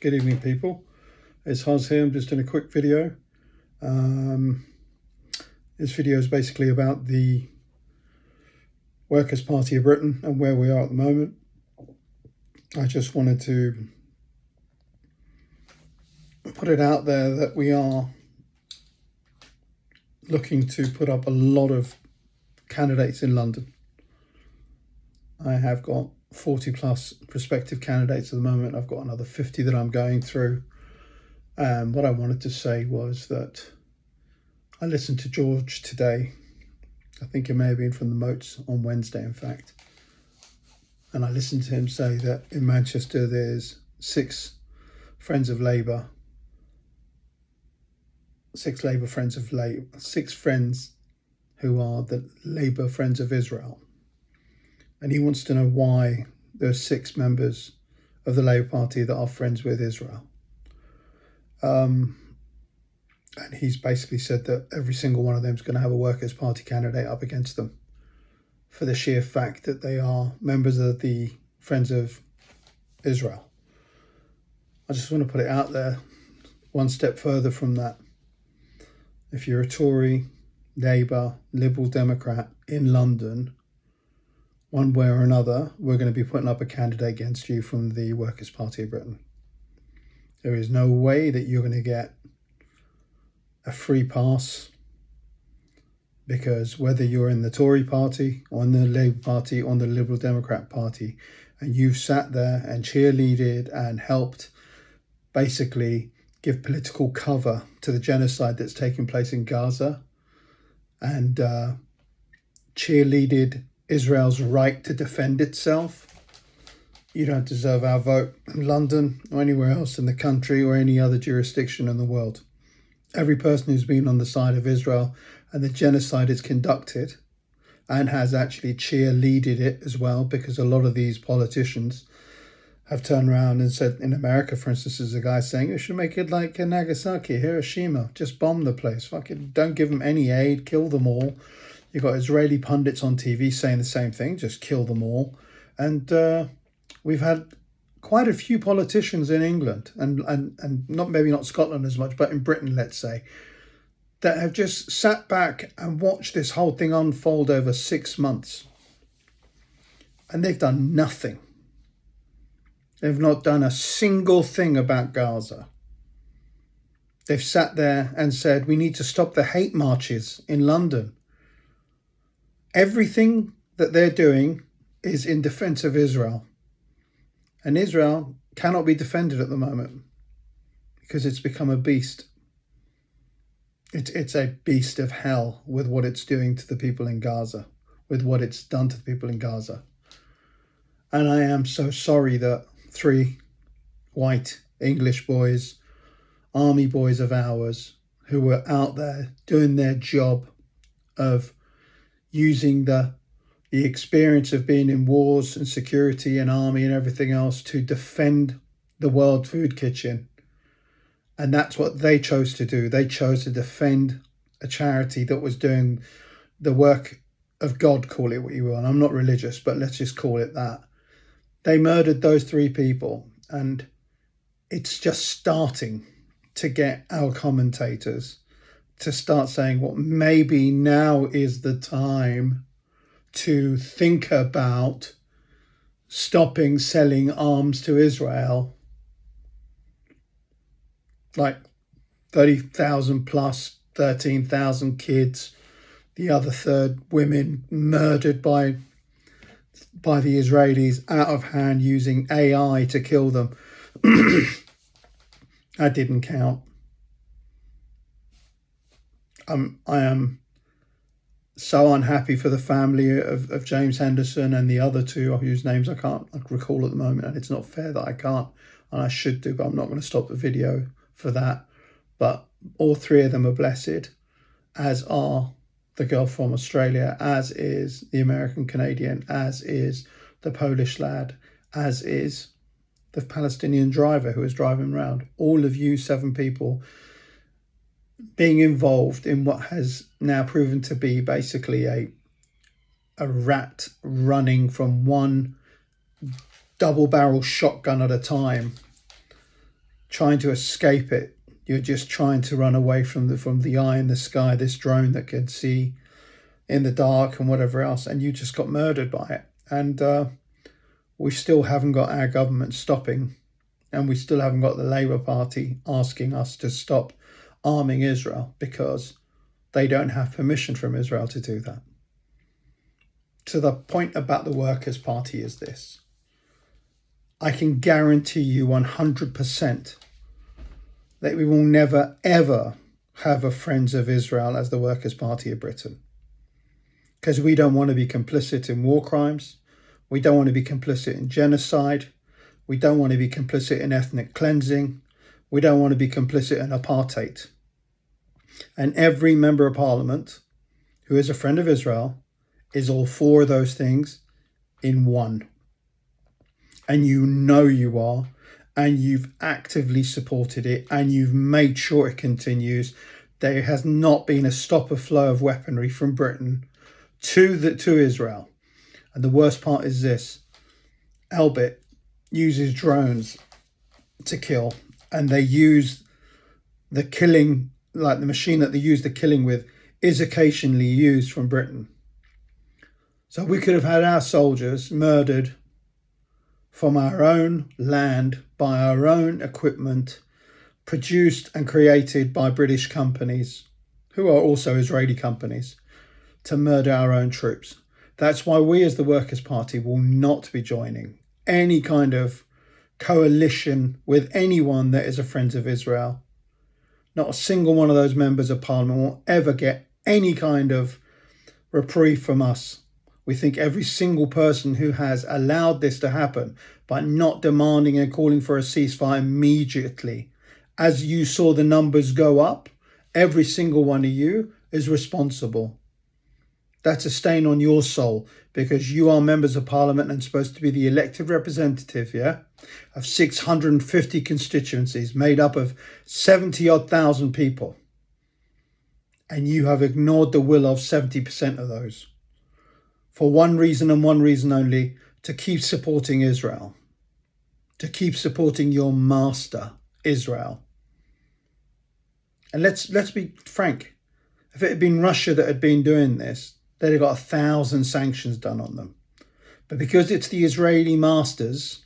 Good evening, people. It's Haz here. I'm just doing a quick video. This video is basically about the Workers' Party of Britain and where we are at the moment. I just wanted to put it out there that we are looking to put up a lot of candidates in London. I have got 40 plus prospective candidates at the moment. I've got another 50 that I'm going through. And what I wanted to say was that I listened to George today. I think it may have been from the Moats on Wednesday, in fact. And I listened to him say that in Manchester there's 6 friends of Labour, 6 Labour friends of Labour, 6 friends who are the Labour friends of Israel. And he wants to know why there are 6 members of the Labour Party that are friends with Israel. And he's basically said that every single one of them is going to have a Workers' Party candidate up against them for the sheer fact that they are members of the Friends of Israel. I just want to put it out there one step further from that. If you're a Tory, Labour, Liberal Democrat in London, one way or another, we're going to be putting up a candidate against you from the Workers' Party of Britain. There is no way that you're going to get a free pass, because whether you're in the Tory party or in the Labour Party or in the Liberal Democrat Party, and you've sat there and cheerleaded and helped basically give political cover to the genocide that's taking place in Gaza and cheerleaded Israel's right to defend itself, you don't deserve our vote in London or anywhere else in the country or any other jurisdiction in the world. Every person who's been on the side of Israel and the genocide is conducted and has actually cheerleaded it as well, because a lot of these politicians have turned around and said, in America, for instance, there's a guy saying, you should make it like Nagasaki, Hiroshima, just bomb the place, fucking don't give them any aid, kill them all. You've got Israeli pundits on TV saying the same thing, just kill them all. And we've had quite a few politicians in England and maybe not Scotland as much, but in Britain, let's say, that have just sat back and watched this whole thing unfold over 6 months. And they've done nothing. They've not done a single thing about Gaza. They've sat there and said, we need to stop the hate marches in London. Everything that they're doing is in defense of Israel. And Israel cannot be defended at the moment because it's become a beast. It's a beast of hell with what it's doing to the people in Gaza, with what it's done to the people in Gaza. And I am so sorry that 3 white English boys, army boys of ours, who were out there doing their job of using the experience of being in wars and security and army and everything else to defend the World Food Kitchen. And that's what they chose to do. They chose to defend a charity that was doing the work of God, call it what you will. And I'm not religious, but let's just call it that. They murdered those 3 people. And it's just starting to get our commentators to start saying, well, maybe now is the time to think about stopping selling arms to Israel. Like 30,000 plus, 13,000 kids, the other third women murdered by the Israelis out of hand using AI to kill them. That didn't count. I am so unhappy for the family of James Henderson and the other 2 whose names I can't recall at the moment, and it's not fair that I can't, and I should do, but I'm not going to stop the video for that. But all 3 of them are blessed, as are the girl from Australia, as is the American Canadian, as is the Polish lad, as is the Palestinian driver who was driving around. All of you 7 people being involved in what has now proven to be basically a rat running from one double-barrel shotgun at a time trying to escape it. You're just trying to run away from the eye in the sky, this drone that can see in the dark and whatever else, and you just got murdered by it. And we still haven't got our government stopping, and we still haven't got the Labour Party asking us to stop arming Israel, because they don't have permission from Israel to do that. So the point about the Workers' Party is this. I can guarantee you 100% that we will never, ever have a Friends of Israel as the Workers' Party of Britain. Because we don't want to be complicit in war crimes. We don't want to be complicit in genocide. We don't want to be complicit in ethnic cleansing. We don't want to be complicit in apartheid. And every member of parliament who is a friend of Israel is all four of those things in one. And you know you are, and you've actively supported it, and you've made sure it continues. There has not been a stop of flow of weaponry from Britain to Israel. And the worst part is this. Elbit uses drones to kill, and they use the killing, like the machine that they use the killing with is occasionally used from Britain. So we could have had our soldiers murdered from our own land, by our own equipment, produced and created by British companies, who are also Israeli companies, to murder our own troops. That's why we as the Workers' Party will not be joining any kind of coalition with anyone that is a Friends of Israel. Not a single one of those members of parliament will ever get any kind of reprieve from us. We think every single person who has allowed this to happen by not demanding and calling for a ceasefire immediately, as you saw the numbers go up, every single one of you is responsible. That's a stain on your soul, because you are members of parliament and supposed to be the elected representative, of 650 constituencies made up of 70-odd thousand people. And you have ignored the will of 70% of those. For one reason and one reason only, to keep supporting Israel. To keep supporting your master, Israel. And let's be frank. If it had been Russia that had been doing this, they'd have got 1,000 sanctions done on them. But because it's the Israeli masters,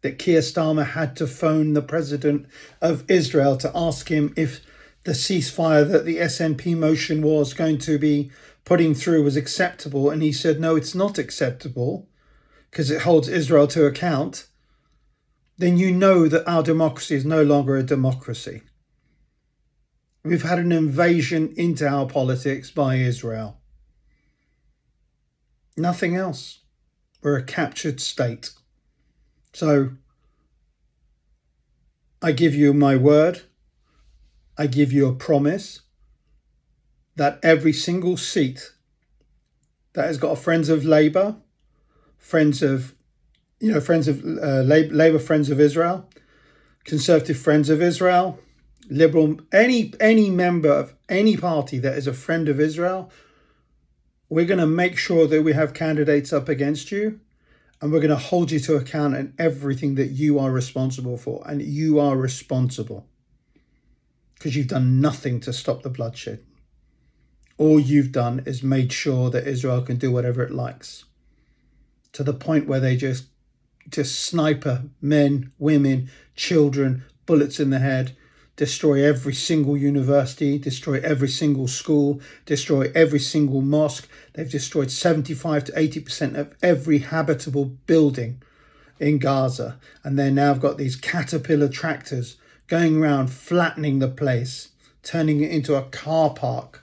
that Keir Starmer had to phone the president of Israel to ask him if the ceasefire that the SNP motion was going to be putting through was acceptable. And he said, no, it's not acceptable because it holds Israel to account. Then you know that our democracy is no longer a democracy. We've had an invasion into our politics by Israel. Nothing else. We're a captured state. So I give you my word. I give you a promise that every single seat that has got a Friends of Labour, Labour Friends of Israel, Conservative Friends of Israel, Liberal, any member of any party that is a friend of Israel, we're going to make sure that we have candidates up against you, and we're going to hold you to account in everything that you are responsible for. And you are responsible because you've done nothing to stop the bloodshed. All you've done is made sure that Israel can do whatever it likes, to the point where they just sniper men, women, children, bullets in the head, destroy every single university, destroy every single school, destroy every single mosque. They've destroyed 75 to 80% of every habitable building in Gaza. And they now have got these caterpillar tractors going around flattening the place, turning it into a car park.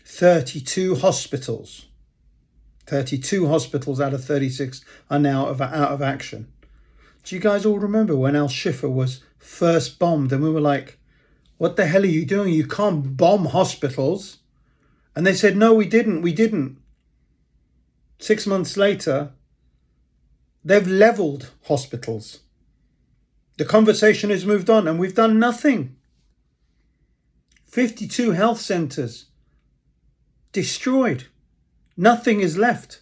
32 hospitals. 32 hospitals out of 36 are now out of action. Do you guys all remember when Al-Shifa was first bombed and we were like, what the hell are you doing? You can't bomb hospitals. And they said, no, we didn't. 6 months later, they've leveled hospitals. The conversation has moved on and we've done nothing. 52 health centres destroyed. Nothing is left.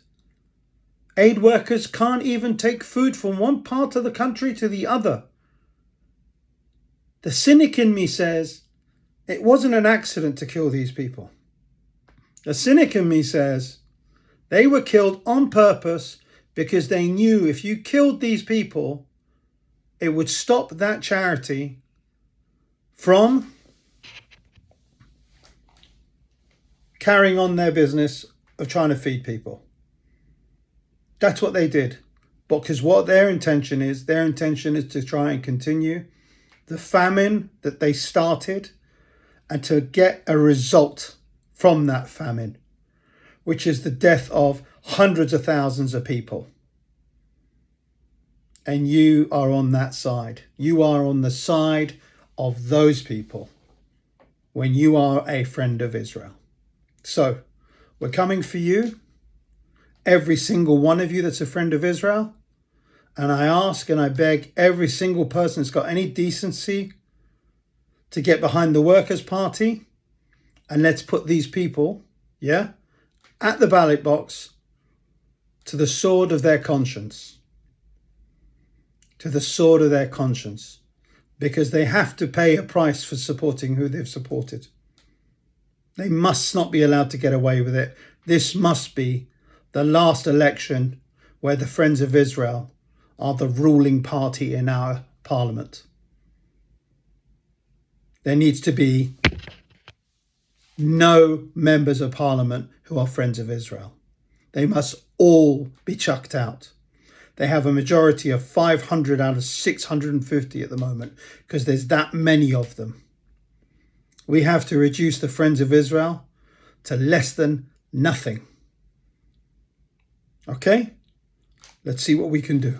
Aid workers can't even take food from one part of the country to the other. The cynic in me says it wasn't an accident to kill these people. The cynic in me says they were killed on purpose because they knew if you killed these people, it would stop that charity from carrying on their business of trying to feed people. That's what they did. Because what their intention is to try and continue the famine that they started and to get a result from that famine, which is the death of hundreds of thousands of people. And you are on that side. You are on the side of those people when you are a friend of Israel. So we're coming for you, every single one of you that's a friend of Israel. And I ask and I beg every single person that's got any decency to get behind the Workers' Party, and let's put these people, at the ballot box to the sword of their conscience. To the sword of their conscience. Because they have to pay a price for supporting who they've supported. They must not be allowed to get away with it. This must be the last election where the Friends of Israel are the ruling party in our parliament. There needs to be no members of parliament who are Friends of Israel. They must all be chucked out. They have a majority of 500 out of 650 at the moment because there's that many of them. We have to reduce the Friends of Israel to less than nothing. Okay? Let's see what we can do.